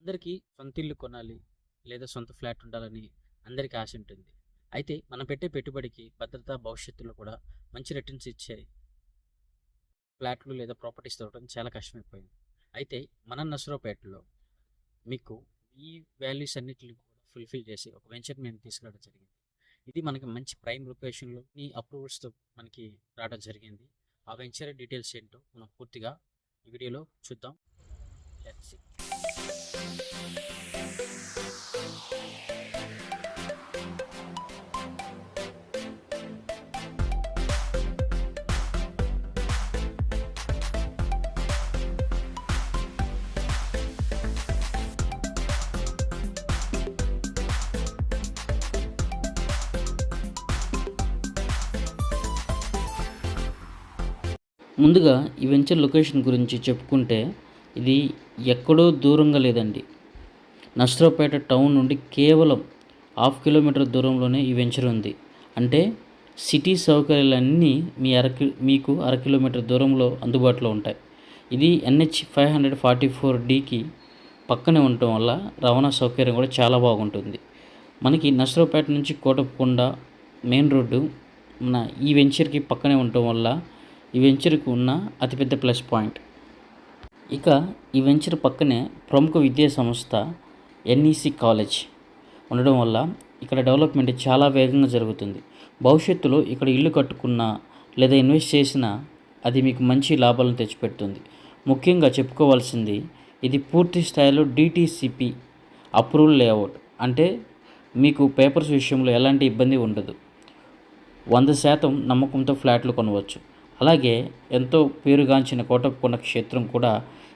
అందరికీ సొంత ఇల్లు కొనాలి లేదా సొంత ఫ్లాట్ ఉండాలని అందరికీ ఆశ ఉంటుంది. అయితే మనం పెట్టే పెట్టుబడికి భద్రత భవిష్యత్తులో కూడా మంచి రిటర్న్స్ ఇచ్చే ఫ్లాట్లు లేదా ప్రాపర్టీస్ దొరకడం చాలా కష్టమైపోయింది. అయితే మన నసరావుపేటలో మీకు ఈ వాల్యూస్ అన్నిటిని కూడా ఫుల్ఫిల్ చేసి ఒక వెంచర్ మేము తీసుకురావడం జరిగింది. ఇది మనకి మంచి ప్రైమ్ లొకేషన్లో ఈ అప్రూవల్స్తో మనకి రావడం జరిగింది. ఆ వెంచర్ డీటెయిల్స్ ఏంటో మనం పూర్తిగా ఈ వీడియోలో చూద్దాం. Let's see. ముందుగా ఈ వెంచర్ లొకేషన్ గురించి చెప్పుకుంటే ఇది ఎక్కడో దూరంగా లేదండి. నసరావుపేట టౌన్ నుండి కేవలం 1/2 కిలోమీటర్ దూరంలోనే ఈ వెంచర్ ఉంది. అంటే సిటీ సౌకర్యాలన్నీ మీకు 1/2 కిలోమీటర్ దూరంలో అందుబాటులో ఉంటాయి. ఇది NH 544Dకి పక్కనే ఉండటం వల్ల రవాణా సౌకర్యం కూడా చాలా బాగుంటుంది. మనకి నసరావుపేట నుంచి కోటప్పకొండ మెయిన్ రోడ్డు మన ఈ వెంచర్కి పక్కనే ఉండటం వల్ల ఈ వెంచర్కి ఉన్న అతిపెద్ద ప్లస్ పాయింట్. ఇక ఈ వెంచర్ పక్కనే ప్రముఖ విద్యా సంస్థ NEC కాలేజ్ ఉండడం వల్ల ఇక్కడ డెవలప్మెంట్ చాలా వేగంగా జరుగుతుంది. భవిష్యత్తులో ఇక్కడ ఇల్లు కట్టుకున్నా లేదా ఇన్వెస్ట్ చేసినా అది మీకు మంచి లాభాలను తెచ్చిపెడుతుంది. ముఖ్యంగా చెప్పుకోవాల్సింది ఇది పూర్తి స్థాయిలో DTCP అప్రూవల్ లేఅవుట్. అంటే మీకు పేపర్స్ విషయంలో ఎలాంటి ఇబ్బంది ఉండదు. 100% నమ్మకంతో ఫ్లాట్లు కొనవచ్చు. అలాగే ఎంతో పేరుగాంచిన కోటప్పకొండ క్షేత్రం కూడా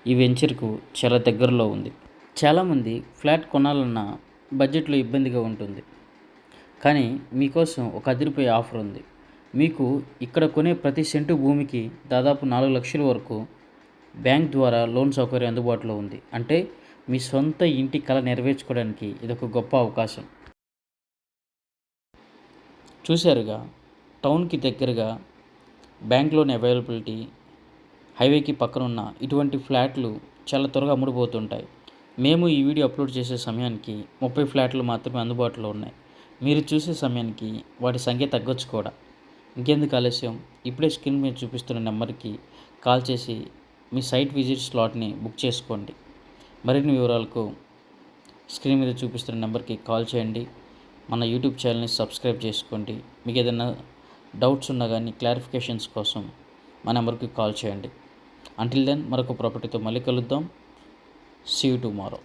ఈ వెంచర్కు చాలా దగ్గరలో ఉంది. చాలామంది ఫ్లాట్ కొనాలన్న బడ్జెట్లో ఇబ్బందిగా ఉంటుంది. కానీ మీకోసం ఒక అదిరిపోయే ఆఫర్ ఉంది. మీకు ఇక్కడ కొనే ప్రతి సెంటు భూమికి దాదాపు 4 లక్షల వరకు బ్యాంక్ ద్వారా లోన్ సౌకర్యం అందుబాటులో ఉంది. అంటే మీ సొంత ఇంటి కల నెరవేర్చుకోవడానికి ఇదొక గొప్ప అవకాశం. చూశారుగా, టౌన్కి దగ్గరగా బ్యాంక్ లోన్ అవైలబిలిటీ, హైవేకి పక్కనున్న ఇటువంటి ఫ్లాట్లు చాలా త్వరగా అమ్ముడుపోతుంటాయి. మేము ఈ వీడియో అప్లోడ్ చేసే సమయానికి 30 ఫ్లాట్లు మాత్రమే అందుబాటులో ఉన్నాయి. మీరు చూసే సమయానికి వాటి సంఖ్య తగ్గొచ్చు కూడా. ఇంకెందుకు ఆలస్యం, ఇప్పుడే స్క్రీన్ మీద చూపిస్తున్న నెంబర్కి కాల్ చేసి మీ సైట్ విజిట్ స్లాట్ని బుక్ చేసుకోండి. మరిన్ని వివరాలకు స్క్రీన్ మీద చూపిస్తున్న నెంబర్కి కాల్ చేయండి. మన యూట్యూబ్ ఛానల్ని సబ్స్క్రైబ్ చేసుకోండి. మీకు ఏదైనా డౌట్స్ ఉన్నా కానీ క్లారిఫికేషన్స్ కోసం మా నెంబర్కి కాల్ చేయండి. అంటిల్ దెన్ మరొక ప్రాపర్టీతో మళ్ళీ కలుద్దాం. See you tomorrow.